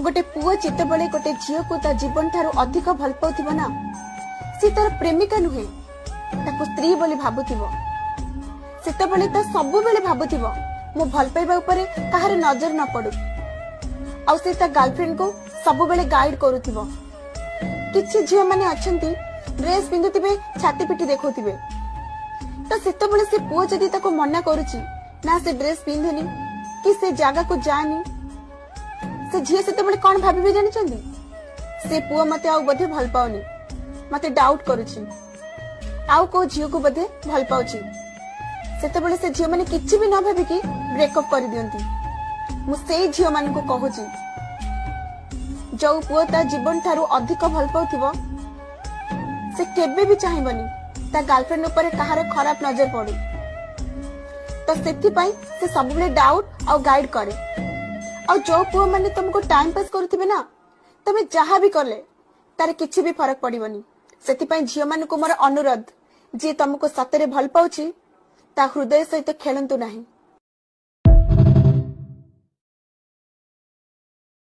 गोटे पुओ जितेबले गोटे झील को ता जीवन ठारू अधिक भल पाउथिबो ना सी तार प्रेमिका नुहे ताको स्त्री बोली भाबुथिबो सेतेबले ता सब बेले भाबुथिबो मो भल पाइबा ऊपर काहार नजर न पड़ू आ से ता गर्लफ्रेंड को सब बेले गाइड करूथिबो किछि झियो माने अछंती ड्रेस पिंदुथिबे छाती पिटी देखौथिबे तो सेतेबले से पुओ जदी ताको मना करूची ना से ड्रेस पिंधनी कि से जगह को जानी से झील से कौन भाभी जानी से पुआ मते आउ बधे भल पाउनी मते डाउट करूची आउ को झील को बधे भल पाउची सेतेबेले से झील माने किछि भी न भाबी कि ब्रेकअप कर दियंती मु सेई झील मान को कहूची जो पुआ ता जीवन थारू अधिक भल पाउथिबो से केबे भी चाहिबनी ता गर्लफ्रेंड ऊपर कहार खराब नजर पड़ू तो सेति पई से सब बेले डाउट और गाइड करे और जो पुआ माने तुमको टाइम पास करूथिबे ना तमे जहा भी करले तारे किछि भी फरक पड़िबनी सेति पई झियो मान को मोर अनुरोध जे तुमको सतरे भल पाउची ता हृदय सहित खेलंतु नाही।